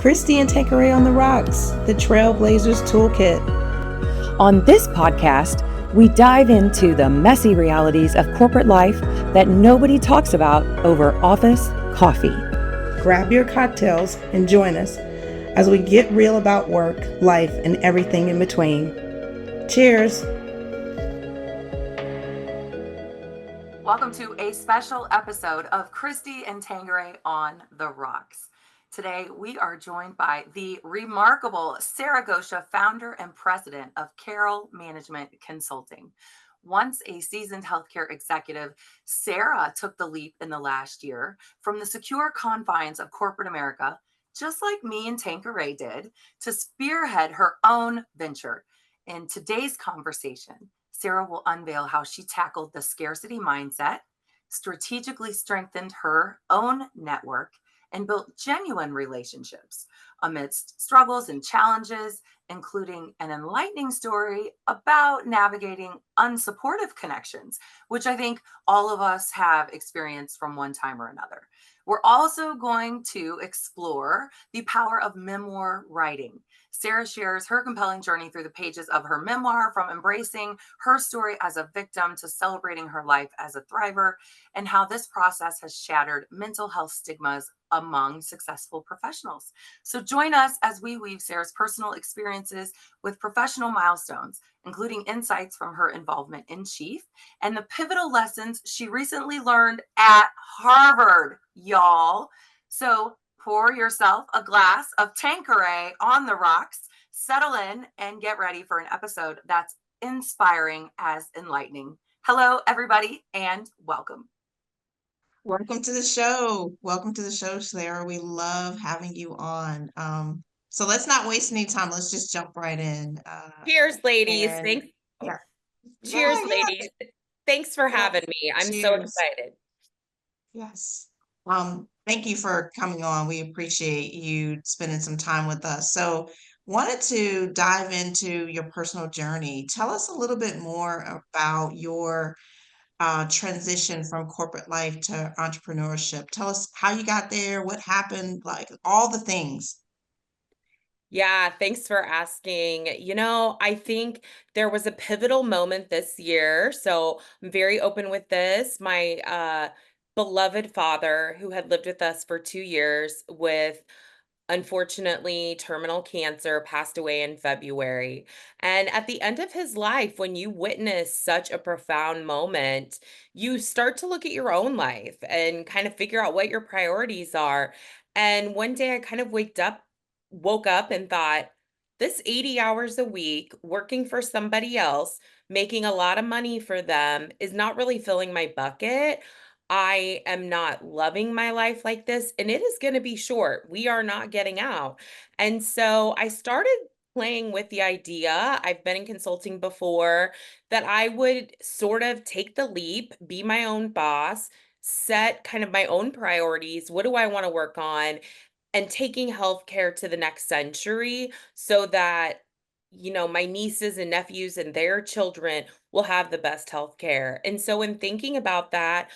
Kristi and Tanqueray on the Rocks, the Trailblazers Toolkit. On this podcast, we dive into the messy realities of corporate life that nobody talks about over office coffee. Grab your cocktails and join us as we get real about work, life, and everything in between. Cheers. Welcome to a special episode of Kristi and Tanqueray on the Rocks. Today, we are joined by the remarkable Sara Goscha, founder and president of Carroll Management Consulting. Once a seasoned healthcare executive, Sara took the leap in the last year from the secure confines of corporate America, just like me and Tanqueray did, to spearhead her own venture. In today's conversation, Sara will unveil how she tackled the scarcity mindset, strategically strengthened her own network, and built genuine relationships amidst struggles and challenges, including an enlightening story about navigating unsupportive connections, which I think all of us have experienced from one time or another. We're also going to explore the power of memoir writing. Sara shares her compelling journey through the pages of her memoir, from embracing her story as a victim to celebrating her life as a thriver, and how this process has shattered mental health stigmas among successful professionals. So join us as we weave Sara's personal experiences with professional milestones, including insights from her involvement in Chief and the pivotal lessons she recently learned at Harvard, y'all. So pour yourself a glass of Tanqueray on the Rocks, settle in, and get ready for an episode that's inspiring as enlightening. Hello, everybody, and welcome. Welcome to the show. Welcome to the show, Sara. We love having you on. So let's not waste any time. Let's just jump right in. Cheers, ladies. Thanks. Yeah. Cheers, Yeah. ladies. Thanks for having me. I'm so excited. Yes. Thank you for coming on. We appreciate you spending some time with us. So wanted to dive into your personal journey. Tell us a little bit more about your transition from corporate life to entrepreneurship. Tell us how you got there, what happened, like all the things. Yeah, thanks for asking. I think there was a pivotal moment this year. So I'm very open with this. My beloved father, who had lived with us for 2 years with unfortunately terminal cancer, passed away in February. And at the end of his life, when you witness such a profound moment, you start to look at your own life and kind of figure out what your priorities are. And one day I kind of woke up and thought, this 80 hours a week working for somebody else, making a lot of money for them is not really filling my bucket. I am not loving my life like this, and it is going to be short. We are not getting out. And so I started playing with the idea. I've been in consulting before, that I would sort of take the leap, be my own boss, set kind of my own priorities. What do I want to work on? And taking healthcare to the next century so that my nieces and nephews and their children will have the best healthcare. And so in thinking about that,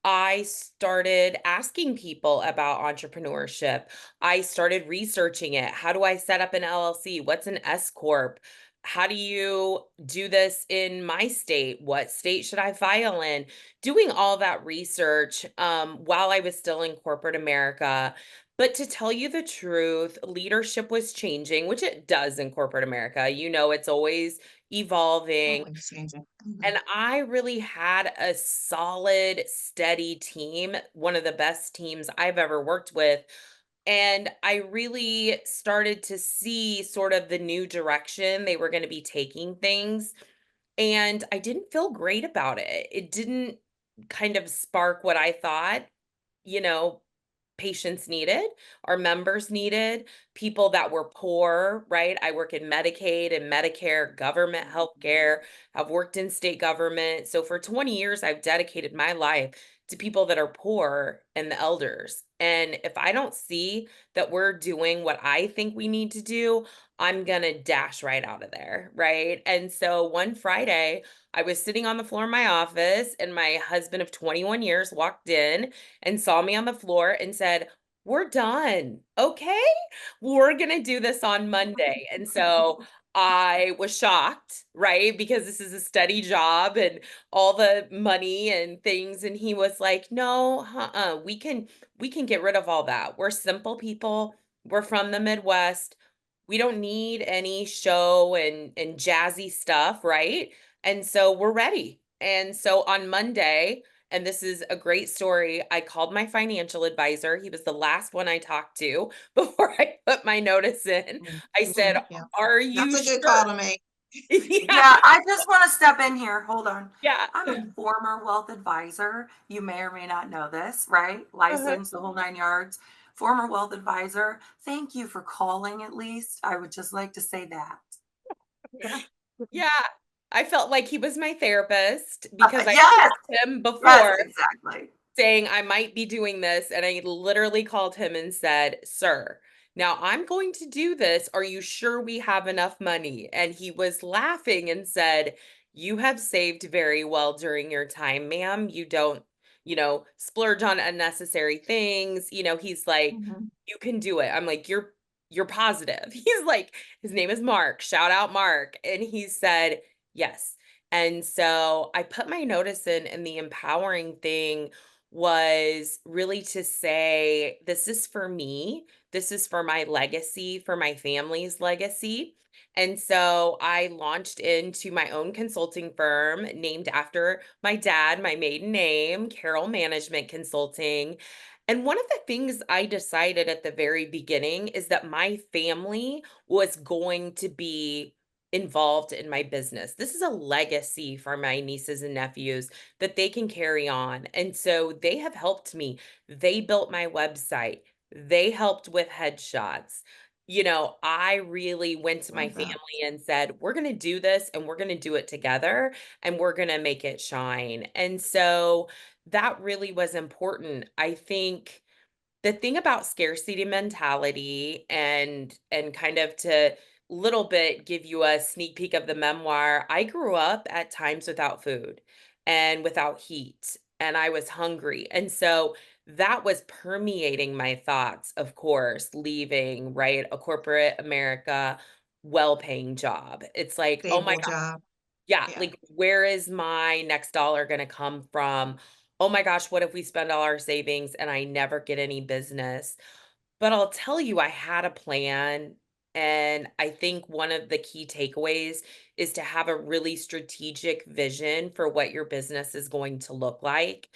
I started asking people about entrepreneurship. I started researching it. How do I set up an LLC? What's an S corp? How do you do this in my state? What state should I file in? Doing all that research while I was still in corporate America. But to tell you the truth, leadership was changing, which it does in corporate America. It's always evolving. Always changing. And I really had a solid, steady team, one of the best teams I've ever worked with. And I really started to see sort of the new direction they were going to be taking things. And I didn't feel great about it. It didn't kind of spark what I thought, you know, patients needed, our members needed, people that were poor, right? I work in Medicaid and Medicare, government healthcare. I've worked in state government. So for 20 years, I've dedicated my life to people that are poor and the elders. And if I don't see that we're doing what I think we need to do, I'm going to dash right out of there, right? And so one Friday, I was sitting on the floor in my office, and my husband of 21 years walked in and saw me on the floor and said, we're done. Okay, we're gonna do this on Monday. And so I was shocked, right? Because this is a steady job and all the money and things. And he was like, no, we can get rid of all that. We're simple people. We're from the Midwest. We don't need any show and jazzy stuff, right? And so we're ready. And so on Monday, and this is a great story, I called my financial advisor. He was the last one I talked to before I put my notice in. I said, Yeah, "Are that's you a good call sure?" to make. Yeah, Yeah, I just want to step in here. Hold on. yeah. I'm a former wealth advisor. You may or may not know this, right? Uh-huh. Licensed, the whole nine yards. Former wealth advisor. Thank you for calling, at least. I would just like to say that. Yeah. Yeah. I felt like he was my therapist because I Yes, called him yes, before exactly. saying I might be doing this, and I literally called him and said, "Sir, now I'm going to do this. Are you sure we have enough money?" And he was laughing and said, "You have saved very well during your time, ma'am. You don't, splurge on unnecessary things." He's like, Mhm. "You can do it." I'm like, "You're positive." He's like, his name is Mark. Shout out Mark. And he said, "Yes." And so I put my notice in, and the empowering thing was really to say, this is for me. This is for my legacy, for my family's legacy. And so I launched into my own consulting firm named after my dad, my maiden name, Carroll Management Consulting. And one of the things I decided at the very beginning is that my family was going to be involved in my business. This is a legacy for my nieces and nephews that they can carry on. And so they have helped me. They built my website. They helped with headshots. I really went to my Love family that. and said, we're going to do this and we're going to do it together and we're going to make it shine. And so that really was important. I think the thing about scarcity mentality and kind of to little bit give you a sneak peek of the memoir, I grew up at times without food and without heat, and I was hungry. And so that was permeating my thoughts, of course, leaving, right? A corporate America, well-paying job. It's like, oh my Stable job. yeah, Yeah. like, where is my next dollar gonna come from? Oh my gosh, what if we spend all our savings and I never get any business? But I'll tell you, I had a plan, and I think one of the key takeaways is to have a really strategic vision for what your business is going to look like,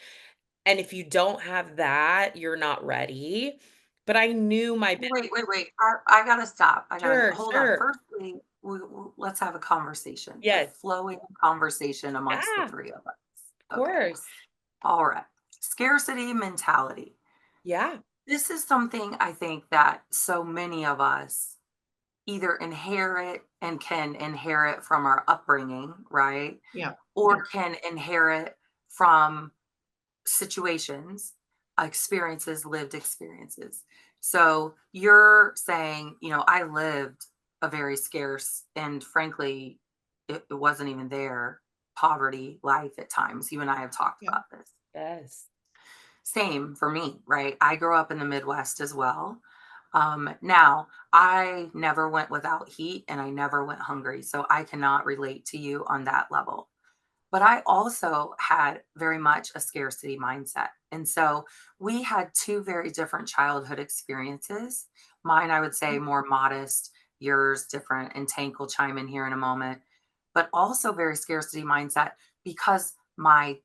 and if you don't have that, you're not ready. But I knew my bu Wait, wait, wait. I gotta stop. I gotta Sure, hold on. sure. Firstly, let's have a conversation, a Yes. flowing conversation amongst the Yeah, three of us. of Okay. course. All right. Scarcity mentality. Yeah. This is something I think that so many of us either inherit and can inherit from our upbringing, right? Yeah. Or can inherit from situations, experiences, lived experiences. So you're saying, I lived a very scarce and frankly, it wasn't even there, poverty life at times. You and I have talked Yeah. about this. Yes. Same for me, right? I grew up in the Midwest as well. Now, I never went without heat and I never went hungry. So I cannot relate to you on that level. But I also had very much a scarcity mindset. And so we had two very different childhood experiences. Mine, I would say, more modest, yours different, and Tank will chime in here in a moment, but also very scarcity mindset because my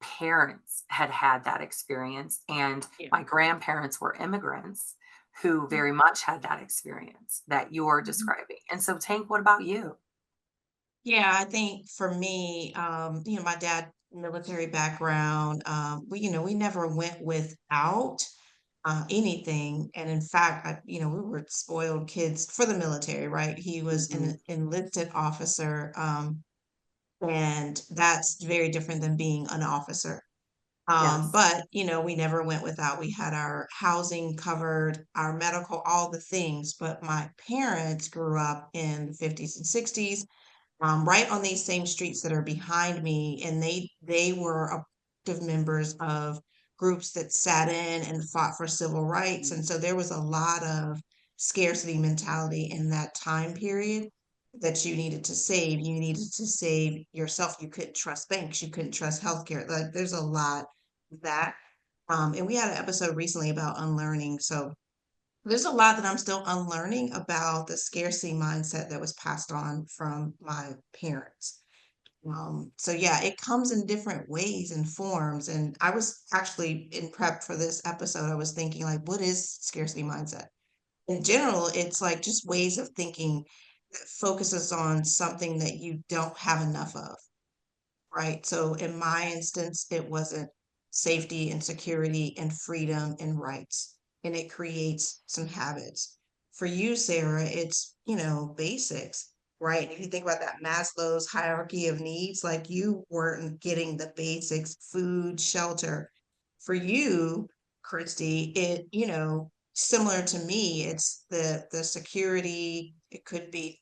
parents had had that experience and Yeah. my grandparents were immigrants who Mhm. very much had that experience that you're Mhm. describing. And so, Tank, what about you? Yeah, I think for me, my dad, military background, we never went without anything. And in fact, we were spoiled kids for the military, right? He was Mhm. an enlisted officer, and that's very different than being an officer. Yes. But we never went without. We had our housing covered, our medical, all the things. But my parents grew up in the 50s and 60s, right on these same streets that are behind me, and they were active members of groups that sat in and fought for civil rights. And so there was a lot of scarcity mentality in that time period that you needed to save. You needed to save yourself. You couldn't trust banks. You couldn't trust healthcare. Like there's a lot of that. And we had an episode recently about unlearning. So there's a lot that I'm still unlearning about the scarcity mindset that was passed on from my parents. So yeah, it comes in different ways and forms. And I was actually in prep for this episode, I was thinking like, what is scarcity mindset? In general, it's like just ways of thinking that focuses on something that you don't have enough of, right? So in my instance, it wasn't safety and security and freedom and rights, and it creates some habits. For you, Sarah, it's, basics, right? If you think about that Maslow's hierarchy of needs, like you weren't getting the basics, food, shelter. For you, Kristi, similar to me, it's the security, it could be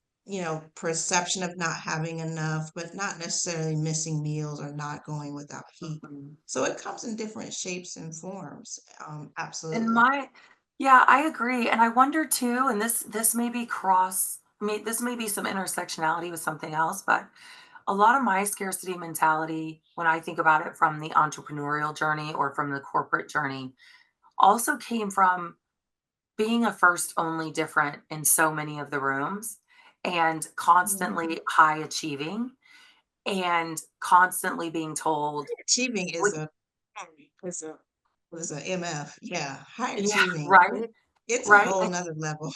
perception of not having enough, but not necessarily missing meals or not going without heat. Mhm. So it comes in different shapes and forms. And Absolutely. my Yeah, I agree. And I wonder too, and this may be this may be some intersectionality with something else, but a lot of my scarcity mentality, when I think about it from the entrepreneurial journey or from the corporate journey, also came from being a first only different in so many of the rooms and Mhm. constantly high achieving and constantly being told, Achieving "We- is a is a MF. Yeah, high yeah, achieving. right, It's a right. whole nother level.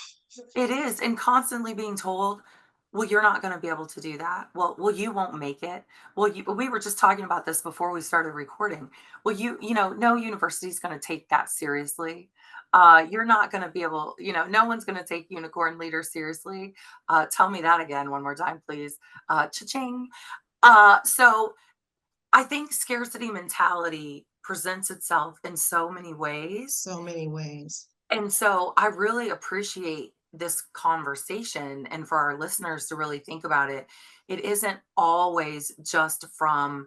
It is, and constantly being told, "Well, you're not gonna be able to do that. Well, you won't make it. Well, we were just talking about this before we started recording. Well, no university's gonna take that seriously. You're not gonna be able, no one's gonna take unicorn leader seriously. Tell me that again one more time, please. Cha-ching. So I think scarcity mentality presents itself in so many ways, So many ways. and so I really appreciate this conversation and for our listeners to really think about it. It isn't always just from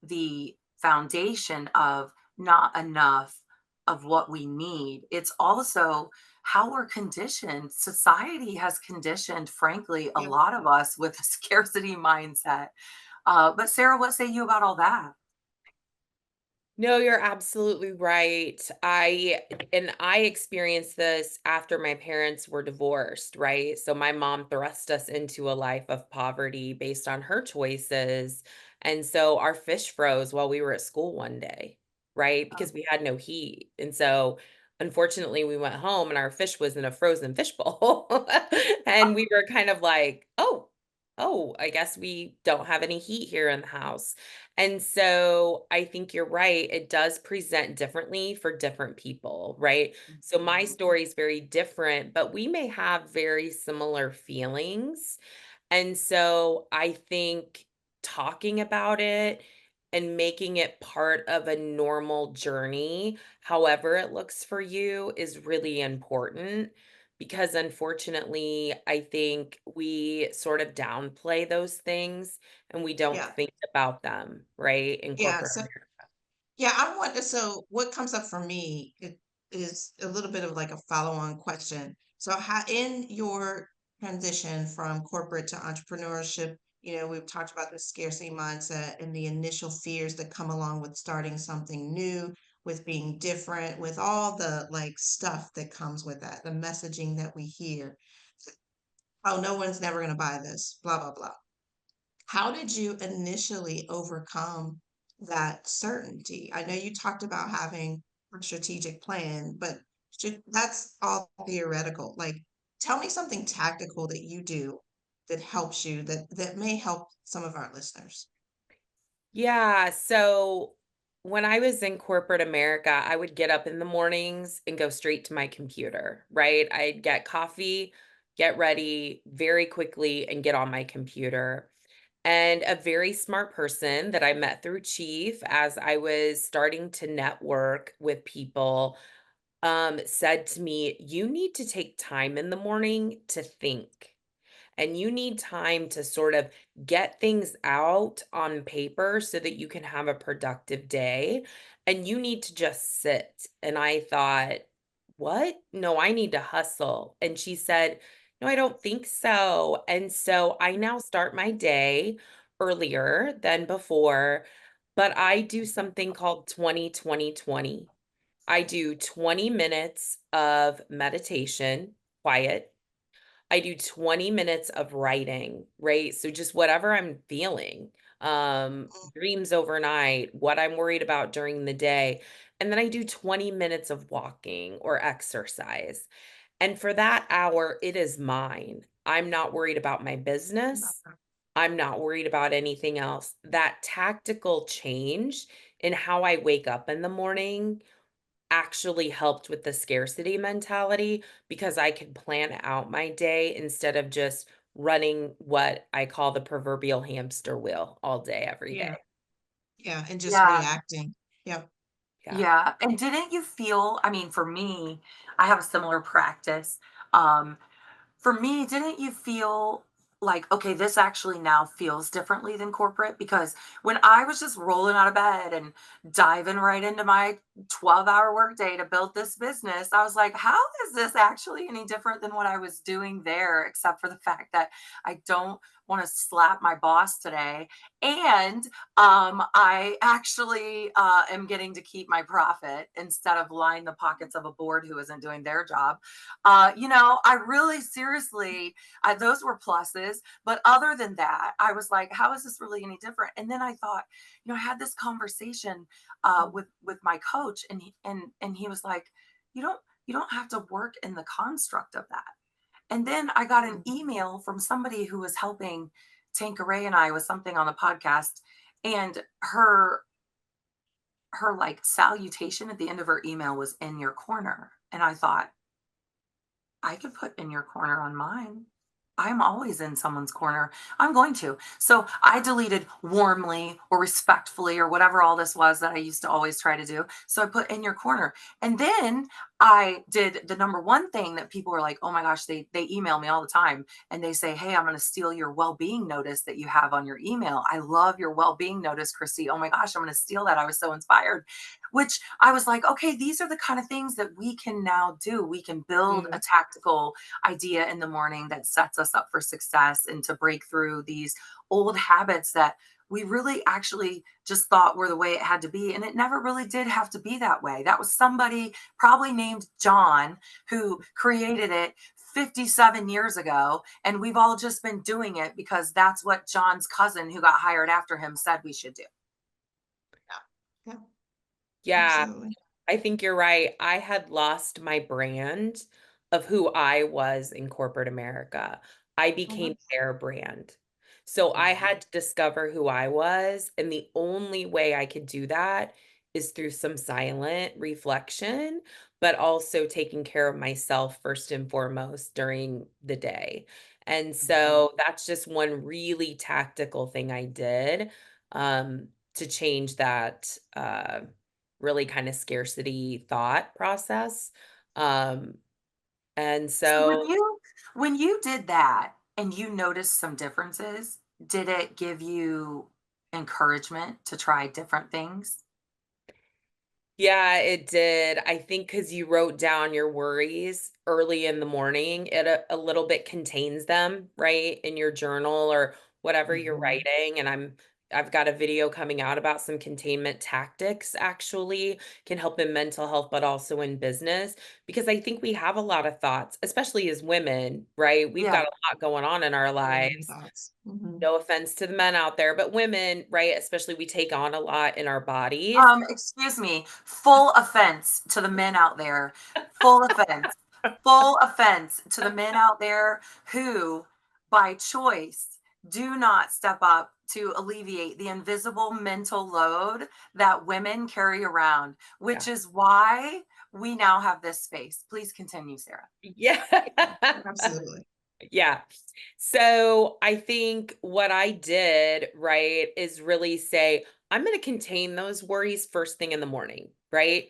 the foundation of not enough of what we need. It's also how we're conditioned. Society has conditioned, frankly, a Yeah. lot of us with a scarcity mindset. But Sarah, what say you about all that? No, you're absolutely right. I experienced this after my parents were divorced, right? So my mom thrust us into a life of poverty based on her choices. And so our fish froze while we were at school one day, right? Oh, Because we had no heat. And so unfortunately we went home and our fish was in a frozen fish bowl. And we were kind of like, oh, I guess we don't have any heat here in the house. And so I think you're right. It does present differently for different people, right? So my mhm. story is very different, but we may have very similar feelings. And so I think talking about it and making it part of a normal journey, however it looks for you, is really important because unfortunately, I think we sort of downplay those things and we don't Yeah. think about them, right? In Yeah. corporate So America. yeah, I wonder, so what comes up for me is a little bit of like a follow-on question. So how in your transition from corporate to entrepreneurship, we've talked about the scarcity mindset and the initial fears that come along with starting something new, with being different, with all the like stuff that comes with that, the messaging that we hear. Oh, no one's never going to buy this, blah, blah, blah. How did you initially overcome that certainty? I know you talked about having a strategic plan, but that's all theoretical. Like, tell me something tactical that you do that helps you, that may help some of our listeners. Yeah. So when I was in corporate America, I would get up in the mornings and go straight to my computer, right? I'd get coffee, get ready very quickly, and get on my computer. And a very smart person that I met through Chief as I was starting to network with people said to me, "You need to take time in the morning to think." And you need time to sort of get things out on paper so that you can have a productive day. and you need to just sit. And I thought, what? No, I need to hustle. And she said, no, I don't think so. And so I now start my day earlier than before, but I do something called 20-20-20. I do 20 minutes of meditation, quiet. I do 20 minutes of writing, right? So just whatever I'm feeling, dreams overnight, what I'm worried about during the day. And then I do 20 minutes of walking or exercise. And for that hour, it is mine. I'm not worried about my business. I'm not worried about anything else. That tactical change in how I wake up in the morning actually helped with the scarcity mentality because I could plan out my day instead of just running what I call the proverbial hamster wheel all day, every day. Yeah. Yeah. And just Yeah. reacting. Yep. Yeah. Yeah. And didn't you feel, I mean, for me, I have a similar practice. Um, For me, didn't you feel like, okay, this actually now feels differently than corporate? Because when I was just rolling out of bed and diving right into my 12-hour workday to build this business, I was like, how is this actually any different than what I was doing there, except for the fact that I don't want to slap my boss today. And I actually am getting to keep my profit instead of line the pockets of a board who isn't doing their job. I really seriously, those were pluses. But other than that, I was like, how is this really any different? And then I thought, I had this conversation with my coach, and he was like, you don't have to work in the construct of that. And then I got an email from somebody who was helping Tanqueray and I with something on the podcast, and her like salutation at the end of her email was "in your corner," and I thought, I could put "in your corner" on mine. I'm always in someone's corner. I'm going to. So I deleted "warmly" or "respectfully" or whatever all this was that I used to always try to do. So I put "in your corner." And then I did the number one thing that people are like, oh my gosh, they email me all the time and they say, hey, I'm going to steal your well-being notice that you have on your email. I love your well-being notice, Kristi. Oh my gosh, I'm going to steal that. I was so inspired. Which I was like, okay, these are the kind of things that we can now do. We can build a tactical idea in the morning that sets us up for success and to break through these old habits that we really actually just thought were the way it had to be. And it never really did have to be that way. That was somebody probably named John who created it 57 years ago. And we've all just been doing it because that's what John's cousin who got hired after him said we should do. Yeah. Yeah, Absolutely. I think you're right. I had lost my brand of who I was in corporate America. I became their brand. So I had to discover who I was. And the only way I could do that is through some silent reflection, but also taking care of myself first and foremost during the day. And so that's just one really tactical thing I did to change that. Really kind of scarcity thought process. Um, and So so, when you did that and you noticed some differences, did it give you encouragement to try different things? yeah, it did. I think because you wrote down your worries early in the morning, it a little bit contains them, right, in your journal or whatever you're writing. And I've got a video coming out about some containment tactics actually can help in mental health, but also in business, because I think we have a lot of thoughts, especially as women, right? We've Yeah. got a lot going on in our So many lives. thoughts. No offense to the men out there, but women, right, especially we take on a lot in our bodies. Excuse me. Full offense to the men out there. Full offense. Full offense to the men out there who, by choice, do not step up to alleviate the invisible mental load that women carry around, Yeah. which is why we now have this space. Please continue, Sarah. Yeah. Absolutely. Yeah. So I think what I did, right, is really say, I'm going to contain those worries first thing in the morning, right?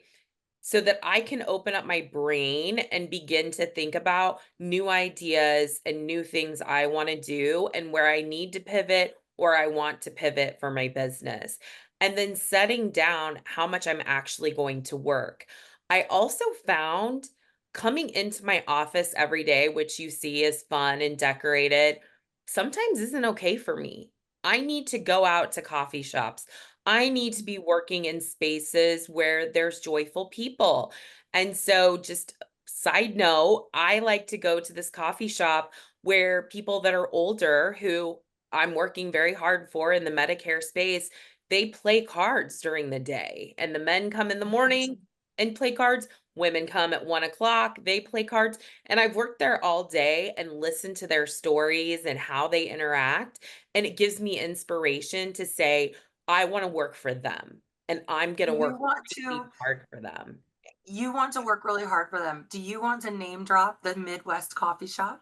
So that I can open up my brain and begin to think about new ideas and new things I want to do and where I need to pivot or I want to pivot for my business. and then setting down how much I'm actually going to work. I also found coming into my office every day, which you see is fun and decorated, sometimes isn't okay for me. I need to go out to coffee shops. I need to be working in spaces where there's joyful people. And so, just side note, I like to go to this coffee shop where people that are older, who I'm working very hard for in the Medicare space, they play cards during the day. And the men come in the morning and play cards. Women come at 1 o'clock, they play cards. And I've worked there all day and listened to their stories and how they interact. And it gives me inspiration to say, I want to work for them and I'm going Do to you work want really to hard for them. you want to work really hard for them? Do you want to name drop the Midwest coffee shop?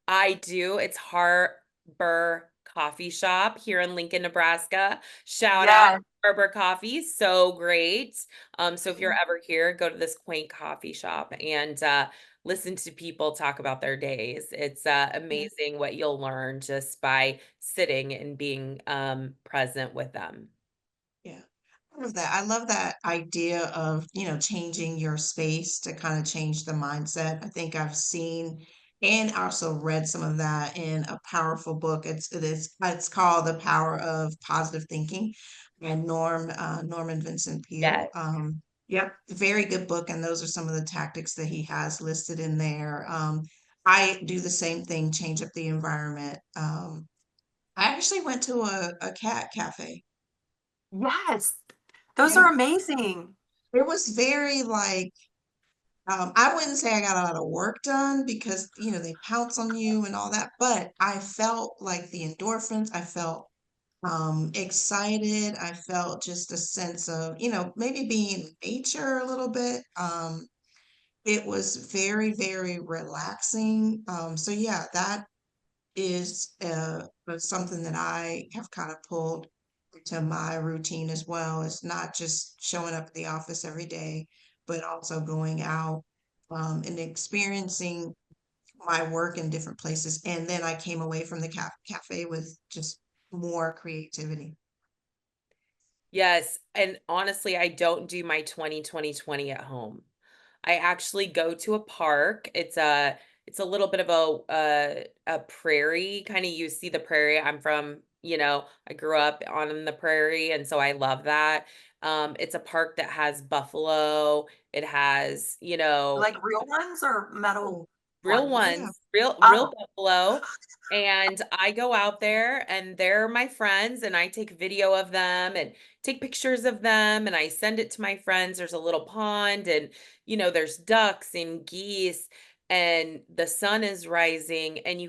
I do. It's Harbor Coffee Shop here in Lincoln, Nebraska. Shout out Yes. Harbor Coffee, so great. So if you're Mhm. ever here, go to this quaint coffee shop and listen to people talk about their days. It's Yeah. amazing what you'll learn just by sitting and being present with them. Yeah. I love that. I love that idea of, changing your space to kind of change the mindset. I think I've seen and also read some of that in a powerful book. It's called The Power of Positive Thinking by Norman Vincent Peale. Yes. Yep, very good book, and those are some of the tactics that he has listed in there. I do the same thing, change up the environment. I actually went to a cat cafe. Yes. Those are Yeah. amazing. It was very like, I wouldn't say I got a lot of work done because, they pounce on you and all that, but I felt like the endorphins, I felt excited. I felt just a sense of, maybe being in nature a little bit. It was very, very relaxing. So yeah, that is was something that I have kind of pulled to my routine as well. It's not just showing up at the office every day, but also going out and experiencing my work in different places. And then I came away from the cafe with just more creativity. Yes, and honestly, I don't do my 20 at home. I actually go to a park. It's a little bit of a prairie, kind of you see the prairie. I'm from, I grew up on the prairie and so I love that. It's a park that has buffalo. It has, Like real ones or metal Oh, real ones? yeah. ones, real Oh, buffalo, and I go out there and they're my friends and I take video of them and take pictures of them and I send it to my friends. There's a little pond and there's ducks and geese and the sun is rising and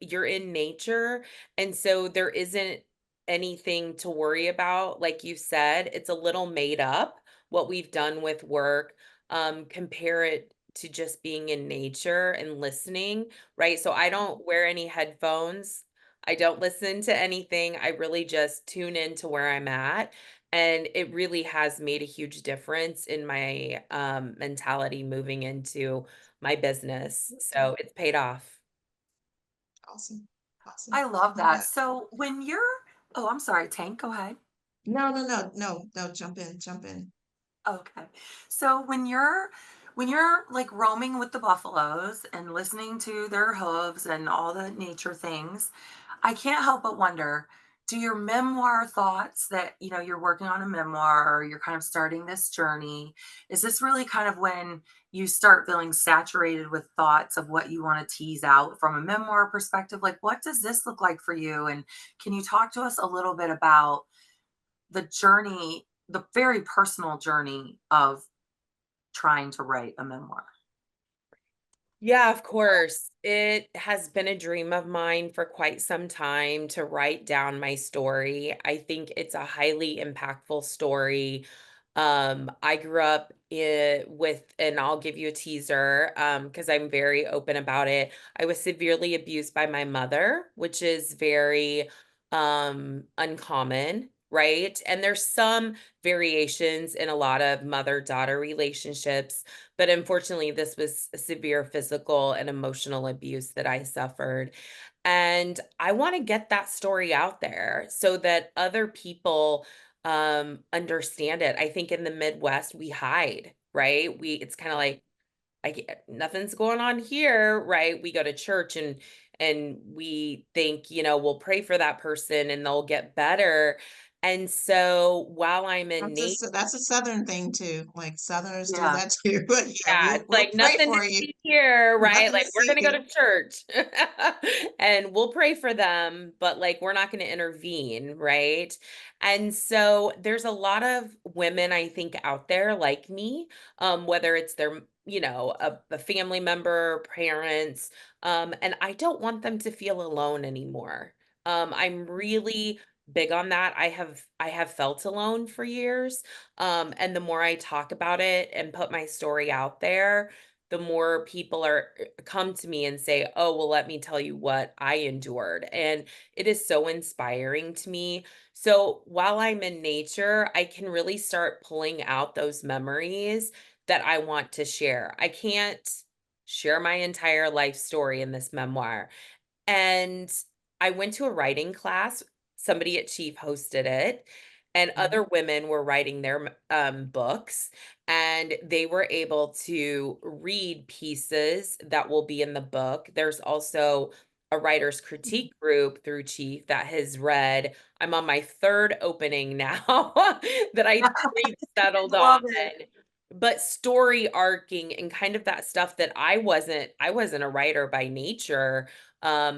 you're in nature and so there isn't anything to worry about. Like you said, it's a little made up what we've done with work. Compare it to just being in nature and listening, right? So I don't wear any headphones. I don't listen to anything. I really just tune into where I'm at. And it really has made a huge difference in my mentality moving into my business. So it's paid off. Awesome. I Awesome. love Love that. that. So when you're oh, I'm sorry, Tank, go ahead. No, no, no, no, no, jump in, jump in. Okay. So when you're like roaming with the buffaloes and listening to their hooves and all the nature things, I can't help but wonder, do your memoir thoughts that, you're working on a memoir or you're kind of starting this journey, is this really kind of when you start feeling saturated with thoughts of what you want to tease out from a memoir perspective? Like, what does this look like for you? And can you talk to us a little bit about the journey, the very personal journey of trying to write a memoir? Yeah, of course. It has been a dream of mine for quite some time to write down my story. I think it's a highly impactful story. I grew up and I'll give you a teaser, because I'm very open about it. I was severely abused by my mother, which is very uncommon, right? And there's some variations in a lot of mother-daughter relationships, but unfortunately, this was a severe physical and emotional abuse that I suffered. And I want to get that story out there so that other people understand it. I think in the Midwest we hide, right? It's kind of like nothing's going on here, right? We go to church and we think, we'll pray for that person and they'll get better. And so while I'm in That's a Southern thing too. Like Southerners do Yeah. that too. But yeah, yeah, we'll it's we'll like pray nothing to for you. see here, right? Nothing to Like we're see gonna go here. to church and we'll pray for them, but like we're not gonna intervene, right? And so there's a lot of women I think out there like me, whether it's their, a family member, parents, and I don't want them to feel alone anymore. I'm really big on that. I have felt alone for years. And the more I talk about it and put my story out there, the more people come to me and say, "Oh, well, let me tell you what I endured." And it is so inspiring to me. So while I'm in nature, I can really start pulling out those memories that I want to share. I can't share my entire life story in this memoir. And I went to a writing class. Somebody at Chief hosted it, and Mhm. other women were writing their books, and they were able to read pieces that will be in the book. There's also a writer's critique group through Chief that has read. I'm on my third opening now that I really settled on. Love it. But story arcing and kind of that stuff that I wasn't a writer by nature.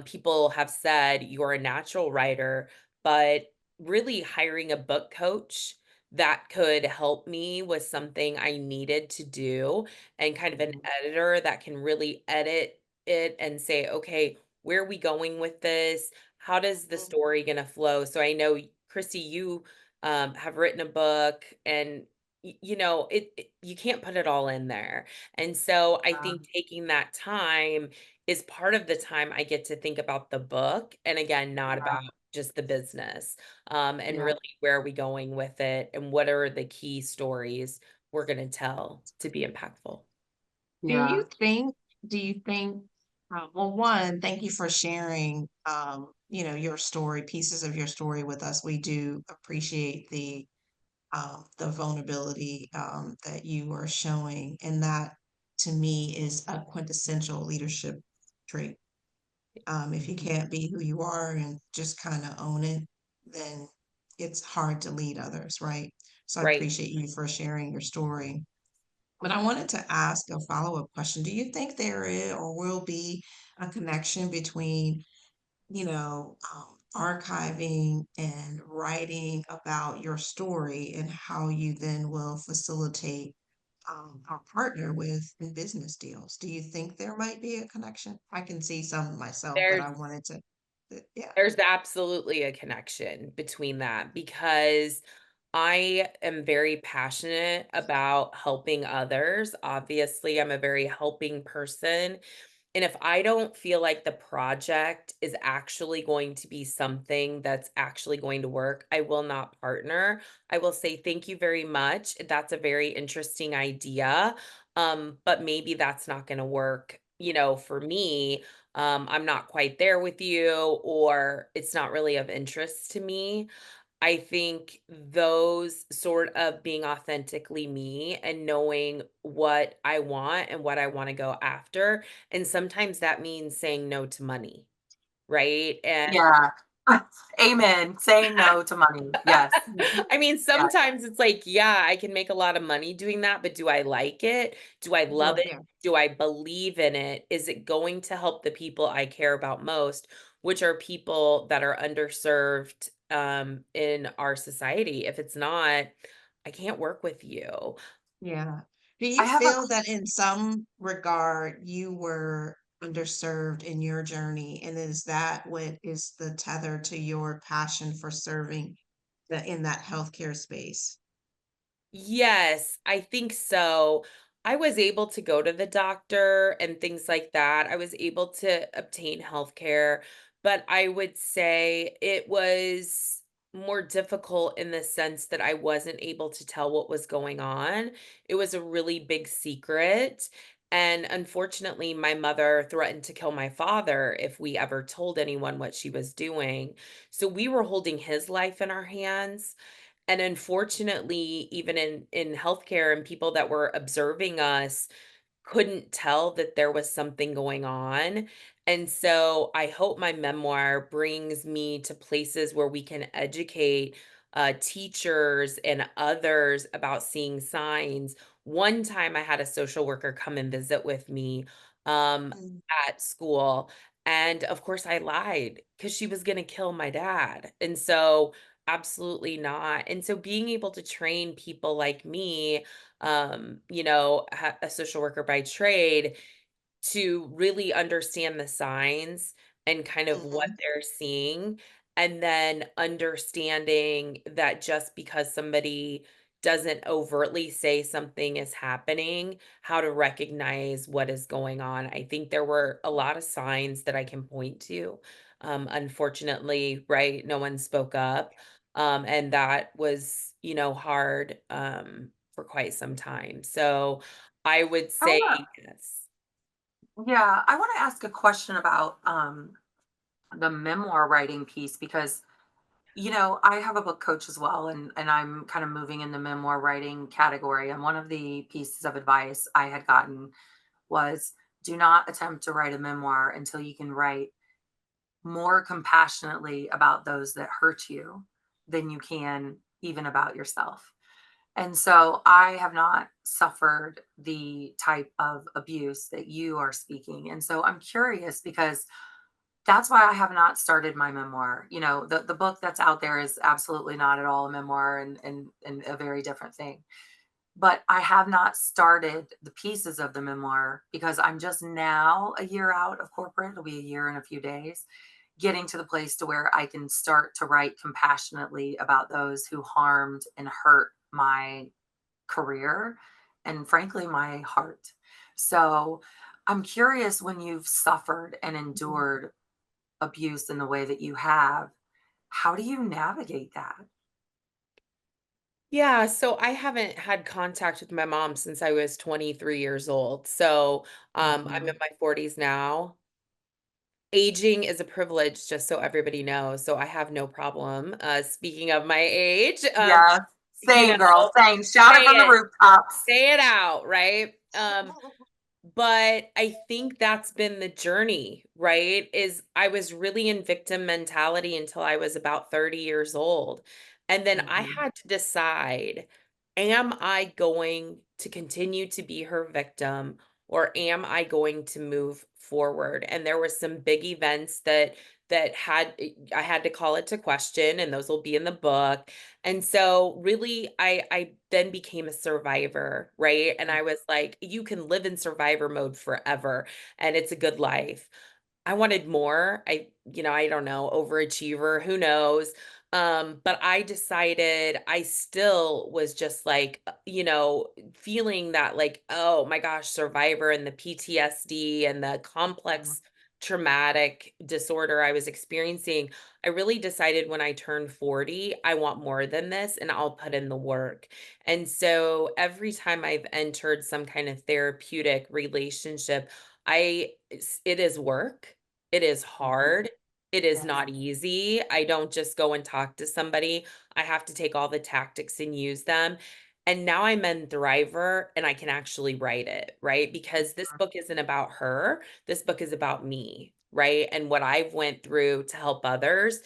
People have said you're a natural writer, but really hiring a book coach that could help me was something I needed to do, and kind of an editor that can really edit it and say, okay, where are we going with this? How does the Mhm. story gonna flow? So I know, Kristi, you have written a book, and you can't put it all in there. And so I think taking that time is part of the time I get to think about the book, and again, not Yeah. about just the business. And Yeah. really, where are we going with it, and what are the key stories we're going to tell to be impactful? Do Yeah. you think, do you think, well, one, thank you for sharing, your story, pieces of your story with us. We do appreciate the vulnerability, that you are showing. And that to me is a quintessential leadership trait. If you can't be who you are and just kind of own it, then it's hard to lead others, right? So I Right. appreciate you for sharing your story. But I wanted to ask a follow-up question. Do you think there is or will be a connection between, archiving and writing about your story and how you then will facilitate or partner with in business deals? Do you think there might be a connection? I can see some myself, but There's I wanted to, yeah. There's absolutely a connection between that, because I am very passionate about helping others. Obviously, I'm a very helping person. And if I don't feel like the project is actually going to be something that's actually going to work, I will not partner. I will say, thank you very much. That's a very interesting idea. But maybe that's not going to work, for me. I'm not quite there with you, or it's not really of interest to me. I think those sort of being authentically me and knowing what I want and what I want to go after. And sometimes that means saying no to money, right? And Yeah. Amen. Saying no to money. Yes. I mean, Yeah. sometimes it's like, yeah, I can make a lot of money doing that, but do I like it? Do I love Sure, it? yeah. Do I believe in it? Is it going to help the people I care about most, which are people that are underserved in our society? If it's not, I can't work with you. Yeah. Do I you have a feel that in some regard you were underserved in your journey? And is that what is the tether to your passion for serving in that healthcare space? Yes, I think so. I was able to go to the doctor and things like that. I was able to obtain healthcare, but I would say it was more difficult in the sense that I wasn't able to tell what was going on. It was a really big secret. And unfortunately, my mother threatened to kill my father if we ever told anyone what she was doing. So we were holding his life in our hands. And unfortunately, even in healthcare and people that were observing us couldn't tell that there was something going on. And so I hope my memoir brings me to places where we can educate teachers and others about seeing signs. One time I had a social worker come and visit with me um, Mm, at school. And of course, I lied because she was going to kill my dad. And so, absolutely not. And so, being able to train people like me, a social worker by trade, to really understand the signs and kind of what mhm, they're seeing, and then understanding that just because somebody doesn't overtly say something is happening, how to recognize what is going on. I think there were a lot of signs that I can point to. Unfortunately, right, no one spoke up. And that was, hard for quite some time. So I would I say wanna yes. Yeah, I wanna ask a question about, the memoir writing piece because, I have a book coach as well, and I'm kind of moving in the memoir writing category, and one of the pieces of advice I had gotten was, "Do not attempt to write a memoir until you can write more compassionately about those that hurt you than you can even about yourself." And so I have not suffered the type of abuse that you are speaking. And so I'm curious because that's why I have not started my memoir. The book that's out there is absolutely not at all a memoir, and a very different thing. But I have not started the pieces of the memoir because I'm just now a year out of corporate. It'll be a year in a few days, getting to the place to where I can start to write compassionately about those who harmed and hurt my career and frankly my heart. So I'm curious, when you've suffered and mhm. endured abuse in the way that you have, how do you navigate that? Yeah, so I haven't had contact with my mom since I was 23 years old. So, I'm in Mhm. my 40s now. Aging is a privilege, just so everybody knows. So I have no problem. Speaking of my age, Yes. you Same, know, girl. Same. Shout it say from the it, rooftops. say it out, right? But I think that's been the journey, right? Is I was really in victim mentality until I was about 30 years old. And then I Mhm. had to decide, am I going to continue to be her victim, or am I going to move forward? And there were some big events I had to call it to question, and those will be in the book. And so really I then became a survivor, right? And I was like, you can live in survivor mode forever and it's a good life. I wanted more. I don't know, overachiever, who knows? But I decided I still was just like, feeling that like, oh my gosh, survivor and the PTSD and the Mhm. complex traumatic disorder I was experiencing. I really decided when I turned 40, I want more than this and I'll put in the work. And so every time I've entered some kind of therapeutic relationship, it is work. It is Mhm. hard. It is Yes. not easy. I don't just go and talk to somebody. I have to take all the tactics and use them. And now I'm in Thriver and I can actually write it, right? Because this book isn't about her. This book is about me, right? And what I've went through to help others.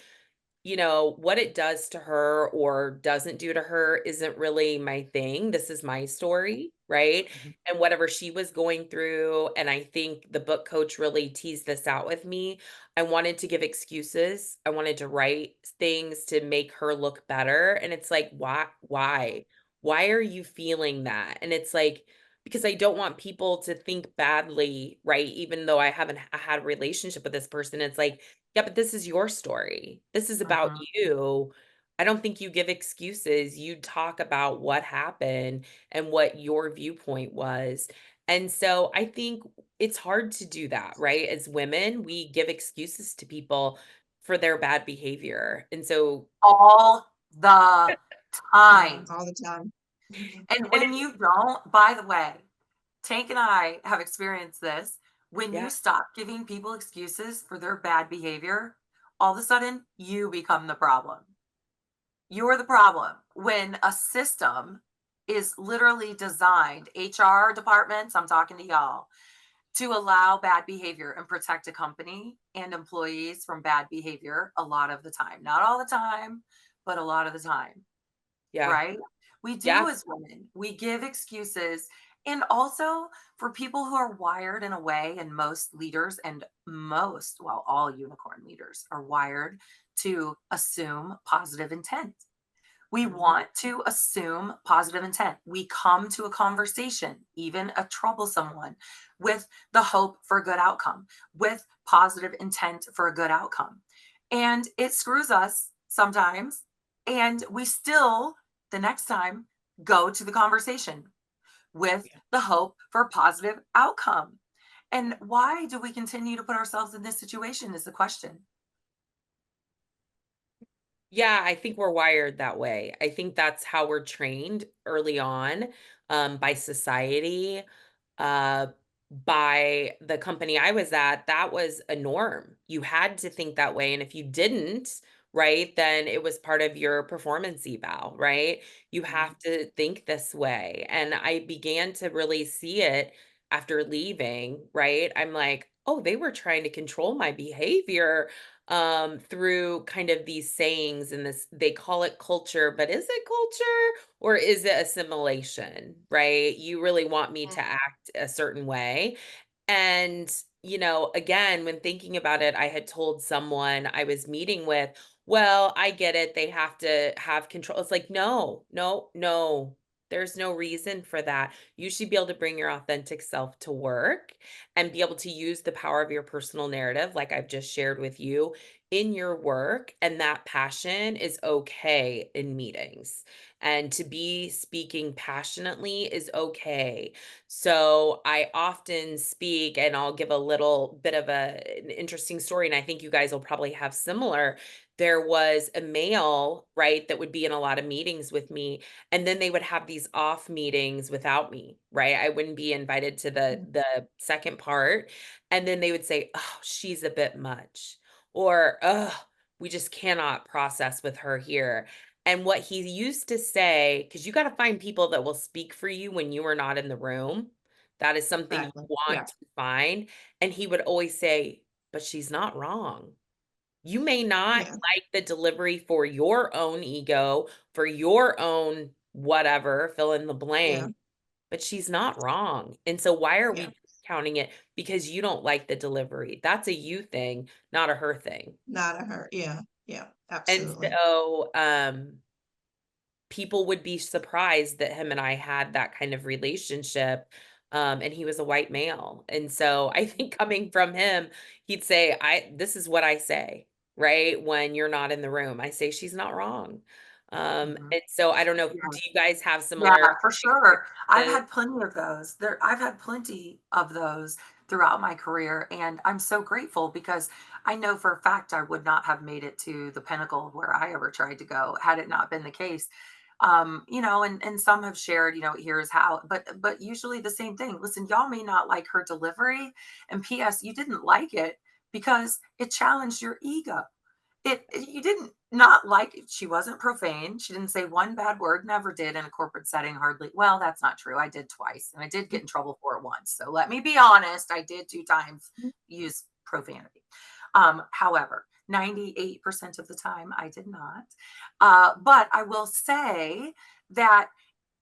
What it does to her or doesn't do to her isn't really my thing. This is my story, right? Mhm. And whatever she was going through, and I think the book coach really teased this out with me. I wanted to give excuses. I wanted to write things to make her look better. And it's like, why? Why? Why are you feeling that? And it's like, because I don't want people to think badly, right? Even though I haven't had a relationship with this person, it's like, yeah, but this is your story. This is about Mhm. you. I don't think you give excuses. You talk about what happened and what your viewpoint was. And so I think it's hard to do that, right? As women, we give excuses to people for their bad behavior. And so, All the Yeah, time. all the time. Mhm. And and when you don't, by the way, Tank and I have experienced this. When yeah, you stop giving people excuses for their bad behavior, all of a sudden you become the problem. You're the problem. When a system is literally designed, HR departments, I'm talking to y'all, to allow bad behavior and protect a company and employees from bad behavior a lot of the time. Not all the time, but a lot of the time, Yeah. right? We do Yeah. as women. We give excuses. And also for people who are wired in a way, and most leaders and most, well, all unicorn leaders are wired to assume positive intent. We Mhm. want to assume positive intent. We come to a conversation, even a troublesome one, with the hope for a good outcome, with positive intent for a good outcome. And it screws us sometimes. And we still, the next time, go to the conversation with Yeah. the hope for a positive outcome. And why do we continue to put ourselves in this situation is the question. Yeah, I think we're wired that way. I think that's how we're trained early on, by society, uh, by the company I was at. That was a norm. You had to think that way, and if you didn't, right, then it was part of your performance eval, right? You Mhm. have to think this way, and I began to really see it after leaving, right? I'm like, "Oh, they were trying to control my behavior through kind of these sayings and this, they call it culture, but is it culture or is it assimilation, right? You really want me to act a certain way. And, again, when thinking about it, I had told someone I was meeting with, well, I get it. They have to have control. It's like, no, no, no. There's no reason for that. You should be able to bring your authentic self to work and be able to use the power of your personal narrative, like I've just shared with you, in your work. And that passion is okay in meetings. And to be speaking passionately is okay. So I often speak, and I'll give a little bit of an interesting story. And I think you guys will probably have similar. There was a male, right, that would be in a lot of meetings with me, and then they would have these off meetings without me, right? I wouldn't be invited to the second part, and then they would say, "Oh, she's a bit much," or "Oh, we just cannot process with her here." And what he used to say, because you got to find people that will speak for you when you are not in the room. That is something you Exactly. want Yeah. to find. And he would always say, "But she's not wrong. You may not Yeah. like the delivery for your own ego, for your own whatever, fill in the Yeah. blank, but she's not wrong. And so why are Yeah. we counting it because you don't like the delivery? That's a you thing, not a her thing." Not a her. Yeah. Yeah. And Absolutely. so people would be surprised that him and I had that kind of relationship. And he was a white male. And so I think coming from him, he'd say, this is what I say, right? When you're not in the room, I say, she's not wrong. Mhm. And so I don't know, Yeah. do you guys have Yeah, similar for sure. I've experiences? had plenty of those. I've had plenty of those throughout my career, and I'm so grateful because I know for a fact I would not have made it to the pinnacle of where I ever tried to go had it not been the case. And some have shared, here's how, but usually the same thing. Listen, y'all may not like her delivery, and P.S. You didn't like it because it challenged your ego. You didn't not like it. She wasn't profane. She didn't say one bad word, never did in a corporate setting, hardly. Well, that's not true. I did twice, and I did get in trouble for it once. So let me be honest, I did 2 times use profanity. However, 98% of the time I did not. But I will say that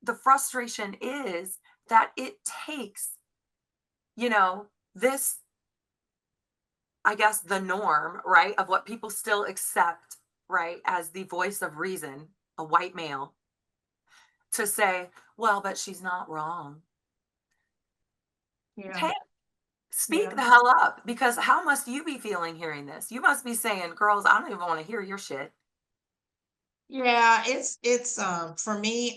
the frustration is that it takes, this, I guess, the norm, right, of what people still accept, right, as the voice of reason, a white male, to say, well, but she's not wrong. Yeah. Hey, speak Yeah. the hell up, because how must you be feeling hearing this? You must be saying, girls, I don't even want to hear your shit. Yeah, it's for me,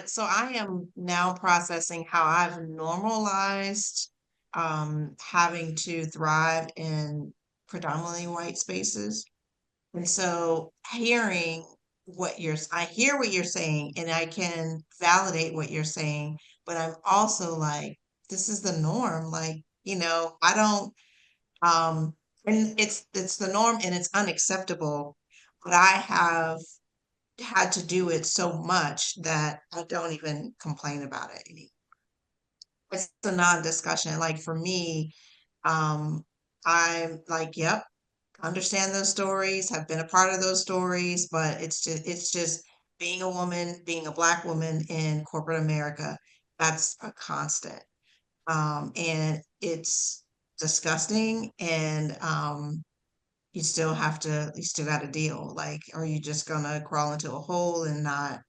so I am now processing how I've normalized having to thrive in predominantly white spaces. And so I hear what you're saying and I can validate what you're saying, but I'm also like, this is the norm. Like, I don't and it's the norm and it's unacceptable. But I have had to do it so much that I don't even complain about it anymore. It's a non-discussion. Like for me, I'm like, yep, understand those stories, have been a part of those stories, but it's just being a woman, being a Black woman in corporate America, that's a constant. And it's disgusting, and you still got to deal. Like, are you just gonna crawl into a hole and not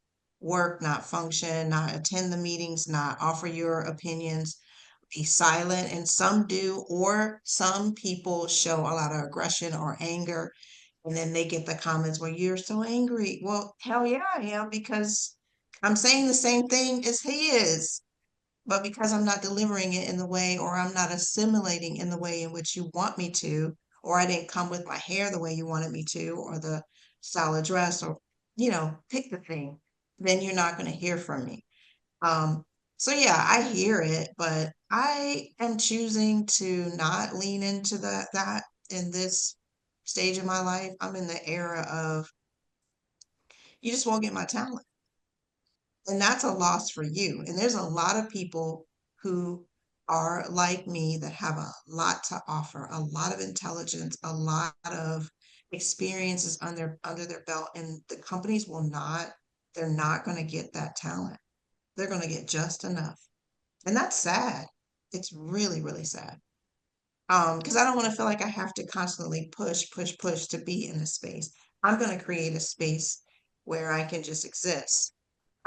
work, not function, not attend the meetings, not offer your opinions, be silent? And some do, or some people show a lot of aggression or anger, and then they get the comments, well, you're so angry. Well, hell yeah, I am, because I'm saying the same thing as he is. But because I'm not delivering it in the way, or I'm not assimilating in the way in which you want me to, or I didn't come with my hair the way you wanted me to, or the style of dress, or, pick the thing, then you're not going to hear from me. Um, so yeah, I hear it, but I am choosing to not lean into that in this stage of my life. I'm in the era of, you just won't get my talent. And that's a loss for you. And there's a lot of people who are like me that have a lot to offer, a lot of intelligence, a lot of experiences under their belt, and the companies will not, they're not going to get that talent. They're going to get just enough. And that's sad. It's really, really sad. Because I don't want to feel like I have to constantly push, push, push to be in a space. I'm going to create a space where I can just exist,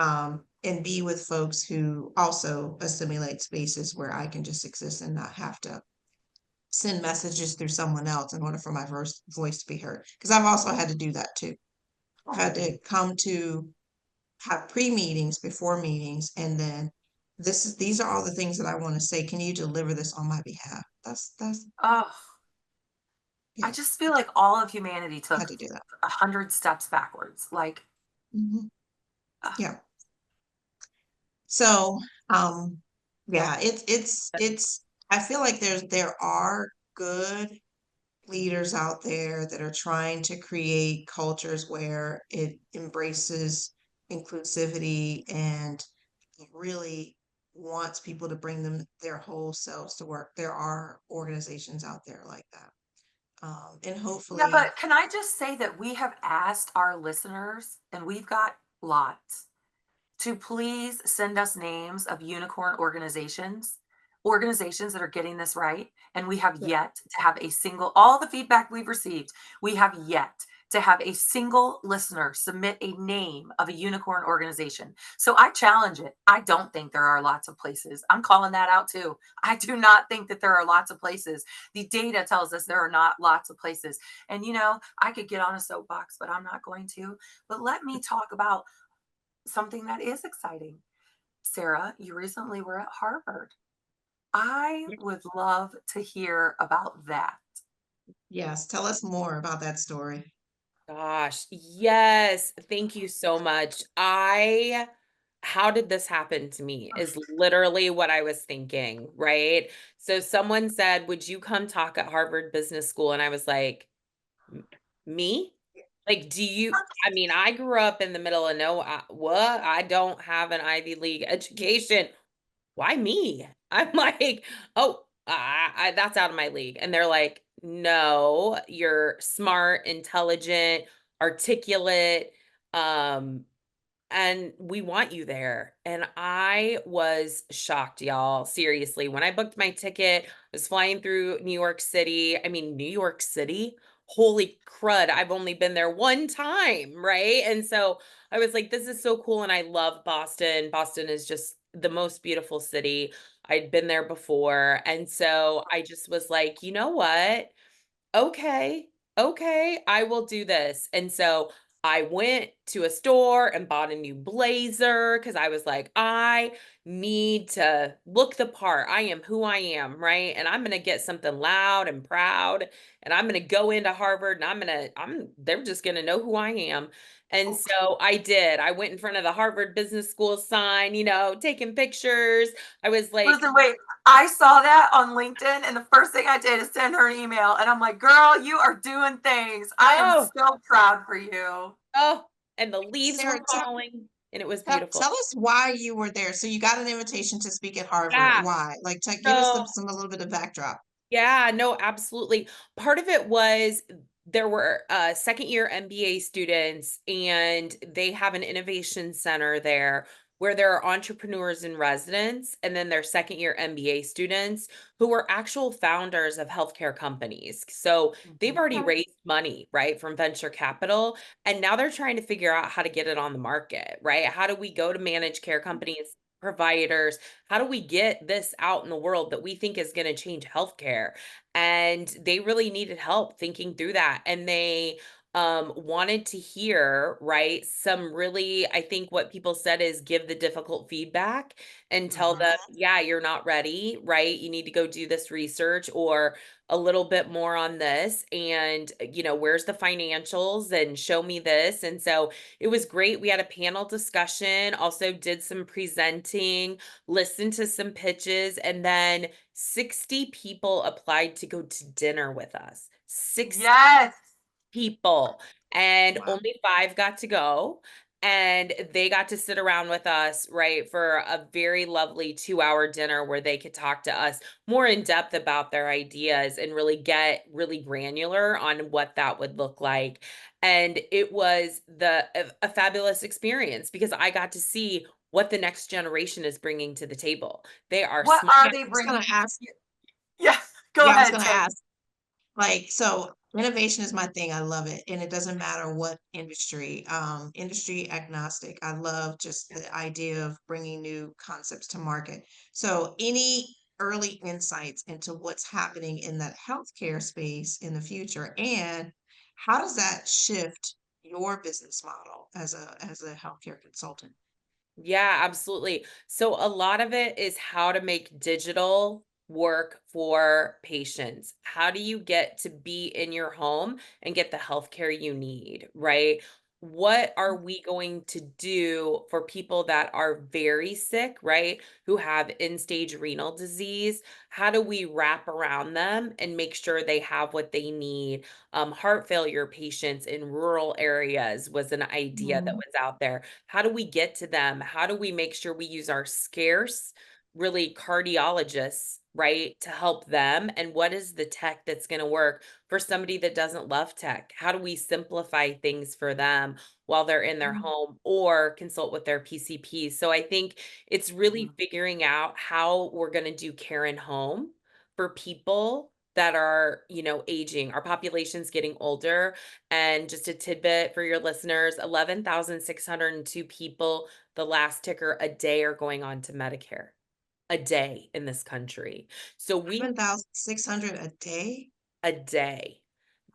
and be with folks who also assimilate spaces where I can just exist and not have to send messages through someone else in order for my voice to be heard. Because I've also had to do that too. I've had to come to have pre-meetings before meetings, and then these are all the things that I want to say. Can you deliver this on my behalf? That's Oh, I yeah, just feel like all of humanity I had took to do that. 100 steps backwards. Like, Mhm. ugh. Yeah. So, yeah, it's I feel like there are good leaders out there that are trying to create cultures where it embraces inclusivity and really wants people to bring their whole selves to work. There are organizations out there like that. And Yeah, hopefully, but can I just say that we have asked our listeners, and we've got lots, to please send us names of unicorn organizations that are getting this right. And we have yeah, yet to have a single, all the feedback we've received, we have yet to have a single listener submit a name of a unicorn organization. So I challenge it. I don't think there are lots of places. I'm calling that out too. I do not think that there are lots of places. The data tells us there are not lots of places. And I could get on a soapbox, but I'm not going to. But let me talk about something that is exciting. Sara, you recently were at Harvard. I yeah. would love to hear about that. Yes, tell us more about that story. Gosh, yes. Thank you so much. How did this happen to me is literally what I was thinking, right? So someone said, would you come talk at Harvard Business School? And I was like, "M- me? Like, I mean, I grew up in the middle of what? I don't have an Ivy League education. Why me? I'm like, oh, that's out of my league. And they're like, no, you're smart, intelligent, articulate, um, and we want you there. And I was shocked, y'all. Seriously, when I booked my ticket, I was flying through New York City. I mean, New York City, holy crud, I've only been there one time, right? And so I was like, this is so cool. And I love Boston. Boston is just the most beautiful city. I'd been there before. And so I just was like, you know what? Okay, okay, I will do this. And so I went to a store and bought a new blazer because I was like, I need to look the part. I am who I am, right? And I'm gonna get something loud and proud, and I'm gonna go into Harvard, and they're just gonna know who I am. And so I did. I went in front of the Harvard Business School sign, taking pictures. I was like, Listen, wait, I saw that on LinkedIn, and the first thing I did is send her an email. And I'm like, girl, you are doing things. I am oh, so proud for you. oh, and the leaves Sarah, were falling, and it was tell, beautiful. tell us why you were there. So you got an invitation to speak at Harvard. Yeah. Why? Like, give us So a little bit of backdrop. yeah, no, absolutely. Part of it was there were second year MBA students, and they have an innovation center there where there are entrepreneurs in residence, and then their second year MBA students who were actual founders of healthcare companies. So they've Mhm. already raised money, right, from venture capital, and now they're trying to figure out how to get it on the market, right? How do we go to managed care companies, providers? How do we get this out in the world that we think is going to change healthcare? And they really needed help thinking through that. And they wanted to hear, right, some really, I think what people said is give the difficult feedback and tell them, Mhm. yeah, you're not ready, right? You need to go do this research or a little bit more on this. And, where's the financials and show me this. And so it was great. We had a panel discussion, also did some presenting, listened to some pitches, and then 60 people applied to go to dinner with us. 60 Yes. people, and Wow. only 5 got to go, and they got to sit around with us, right, for a very lovely 2-hour dinner where they could talk to us more in depth about their ideas and really get really granular on what that would look like. And it was a fabulous experience because I got to see what the next generation is bringing to the table. They are What smart. are Yeah, they I was bringing? gonna ask. Yeah, go Yeah, I was ahead, gonna Tank. ask. Like, so innovation is my thing. I love it. And it doesn't matter what industry, industry agnostic. I love just the idea of bringing new concepts to market. So, any early insights into what's happening in that healthcare space in the future, and how does that shift your business model as a healthcare consultant? Yeah, absolutely. So a lot of it is how to make digital work for patients. How do you get to be in your home and get the healthcare you need, right? What are we going to do for people that are very sick, right? Who have end-stage renal disease? How do we wrap around them and make sure they have what they need? Heart failure patients in rural areas was an idea that Mhm. was out there. How do we get to them? How do we make sure we use our scarce, really cardiologists, right, to help them? And what is the tech that's going to work for somebody that doesn't love tech? How do we simplify things for them while they're in their Mhm. home or consult with their PCP? So I think it's really Mhm. figuring out how we're going to do care in home for people that are, aging. Our population's getting older, and just a tidbit for your listeners, 11,602 people, the last ticker a day, are going on to Medicare a day in this country. So we 7,600 a day? a day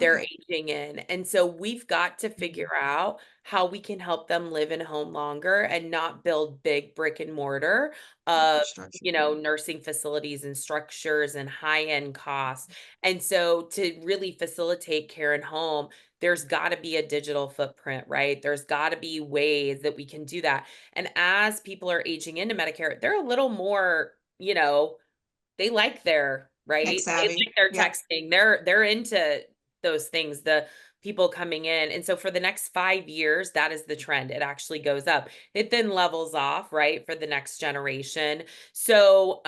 they're Okay. aging in. And so we've got to Mhm. figure out how we can help them live in home longer and not build big brick and mortar of, Infrastructure. nursing facilities and structures and high end costs. And so to really facilitate care in home, there's got to be a digital footprint, right? There's got to be ways that we can do that. And as people are aging into Medicare, they're a little more, they like their Tech right? They savvy. like their Yep. texting. They're into those things, the people coming in. And so for the next 5 years, that is the trend. It actually goes up. It then levels off, right, for the next generation. So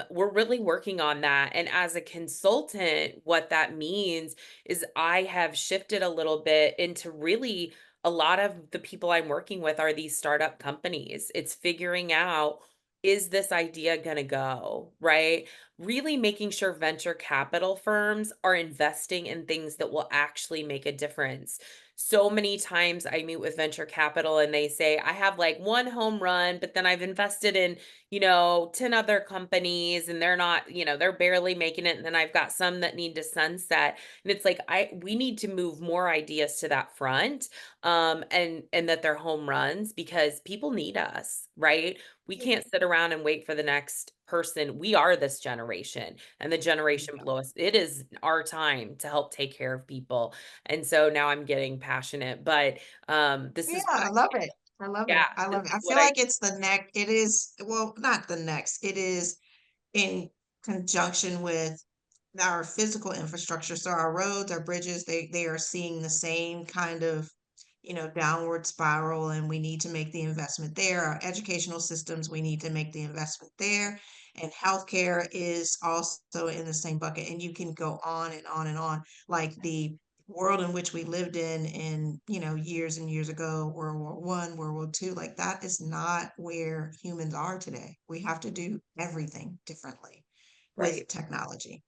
we're really working on that. And as a consultant, what that means is I have shifted a little bit into really a lot of the people I'm working with are these startup companies. It's figuring out, is this idea going to go, right? Really making sure venture capital firms are investing in things that will actually make a difference. So many times I meet with venture capital and they say, I have like one home run, but then I've invested in, 10 other companies and they're not, they're barely making it. And then I've got some that need to sunset. And it's like, we need to move more ideas to that front, and that they're home runs because people need us, right? We can't sit around and wait for the next person. We are this generation and the generation Yep. below us. It is our time to help take care of people. And so now I'm getting passionate, but this Yeah, is I love it. I love yeah, it. I this love it. is I what feel I like it's the next, it is, well, not the next, it is in conjunction with our physical infrastructure. So our roads, our bridges, they are seeing the same kind of downward spiral, and we need to make the investment there. Our educational systems, we need to make the investment there. And healthcare is also in the same bucket. And you can go on and on and on. Like the world in which we lived in, years and years ago, World War I, World War II, like that is not where humans are today. We have to do everything differently with Right. technology.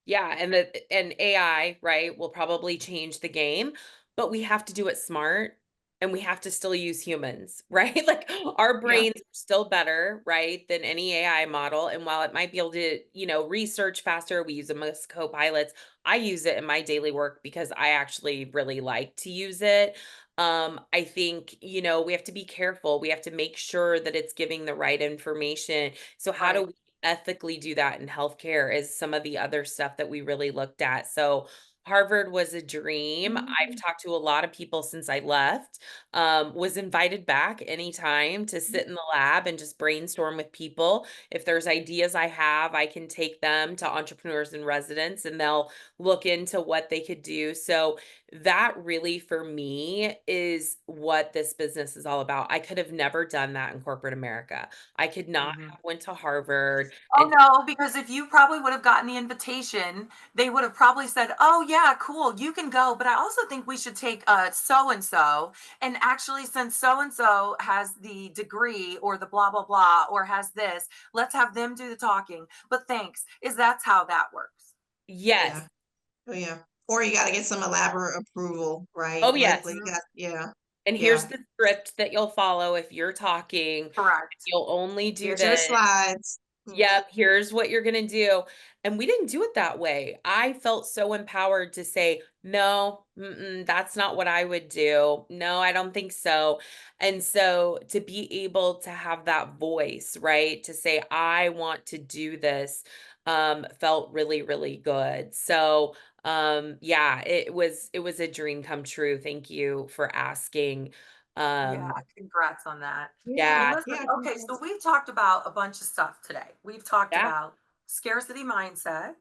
Yeah, and AI, right, will probably change the game, but we have to do it smart and we have to still use humans, right? Like our Yeah. brains are still better, right, than any AI model. And while it might be able to, research faster, we use them as co-pilots. I use it in my daily work because I actually really like to use it. I think, we have to be careful. We have to make sure that it's giving the right information. So how do Right. we ethically do that in healthcare is some of the other stuff that we really looked at. So Harvard was a dream. I've Mhm. talked to a lot of people since I left. Was invited back anytime to sit in the lab and just brainstorm with people. If there's ideas I have, I can take them to entrepreneurs in residence and they'll look into what they could do. So that really for me is what this business is all about. I could have never done that in corporate America. I could not Mhm. have went to Harvard Oh, and no, because if you probably would have gotten the invitation, they would have probably said, "Oh, yeah, cool, you can go, but I also think we should take so and so. And actually, since so and so has the degree or the blah blah blah or has this, let's have them do the talking." But thanks, is that's how that works. Oh yes. yeah. Oh yeah. Or you got to get some elaborate approval, right? Oh, Like yes. you got, yeah, And here's yeah. the script that you'll follow if you're talking. Correct. You'll only do Here's your this. slides. Mhm. Yep, here's what you're gonna do. And we didn't do it that way. I felt so empowered to say, no, that's not what I would do. No, I don't think so. And so to be able to have that voice, right? To say, I want to do this, felt really, really good. So yeah, it was a dream come true. Thank you for asking. Yeah, Um, congrats on that. Yeah, Well, yeah, listen, yeah. okay, so we've talked about a bunch of stuff today. We've talked yeah. about scarcity mindset.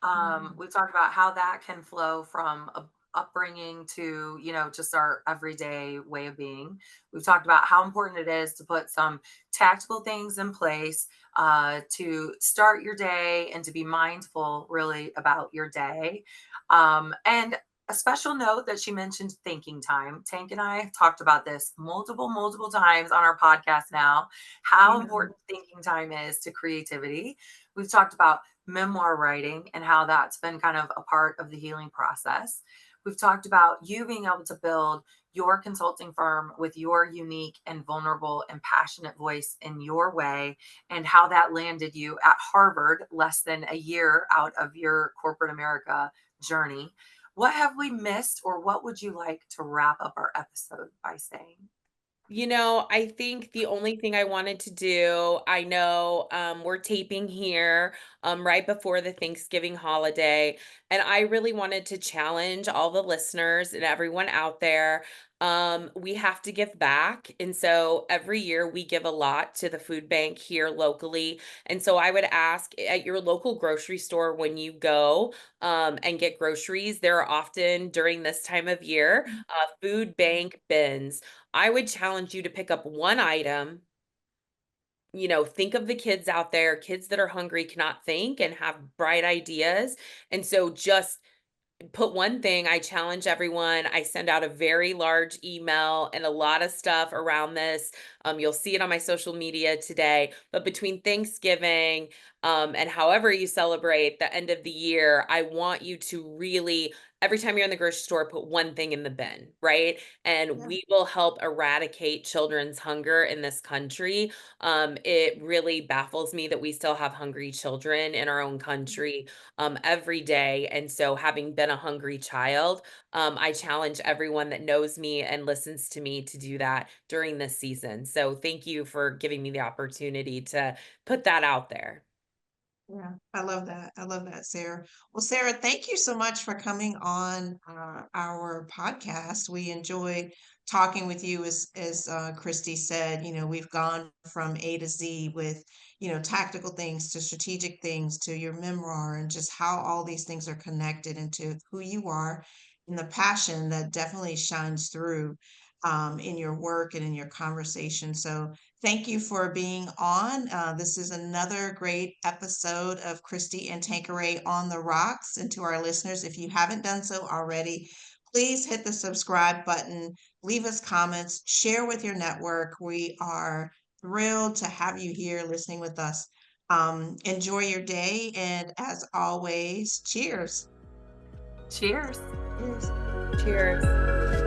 Mhm. We talked about how that can flow from upbringing to, just our everyday way of being. We've talked about how important it is to put some tactical things in place to start your day and to be mindful really about your day. And a special note that she mentioned thinking time. Tank and I have talked about this multiple times on our podcast now, how Yeah. important thinking time is to creativity. We've talked about memoir writing and how that's been kind of a part of the healing process. We've talked about you being able to build your consulting firm with your unique and vulnerable and passionate voice in your way, and how that landed you at Harvard less than a year out of your corporate America journey. What have we missed, or what would you like to wrap up our episode by saying? I think the only thing I wanted to do, I know we're taping here right before the Thanksgiving holiday, and I really wanted to challenge all the listeners and everyone out there. We have to give back. And so every year we give a lot to the food bank here locally. And so I would ask at your local grocery store when you go and get groceries, there are often during this time of year food bank bins. I would challenge you to pick up one item. Think of the kids out there, kids that are hungry, cannot think, and have bright ideas. And so just put one thing. I challenge everyone. I send out a very large email and a lot of stuff around this. You'll see it on my social media today. But between Thanksgiving and however you celebrate the end of the year, I want you to really, every time you're in the grocery store, put one thing in the bin, right? And Yeah. we will help eradicate children's hunger in this country. It really baffles me that we still have hungry children in our own country every day. And so, having been a hungry child, I challenge everyone that knows me and listens to me to do that during this season. So, thank you for giving me the opportunity to put that out there. Yeah, I love that. I love that, Sarah. Well, Sarah, thank you so much for coming on our podcast. We enjoyed talking with you. As Kristi said, we've gone from A to Z with tactical things to strategic things to your memoir and just how all these things are connected into who you are and the passion that definitely shines through in your work and in your conversation. So thank you for being on. This is another great episode of Kristi and Tanqueray on the Rocks. And to our listeners, if you haven't done so already, please hit the subscribe button, leave us comments, share with your network. We are thrilled to have you here listening with us. Enjoy your day. And as always, cheers. Cheers. Cheers. Cheers.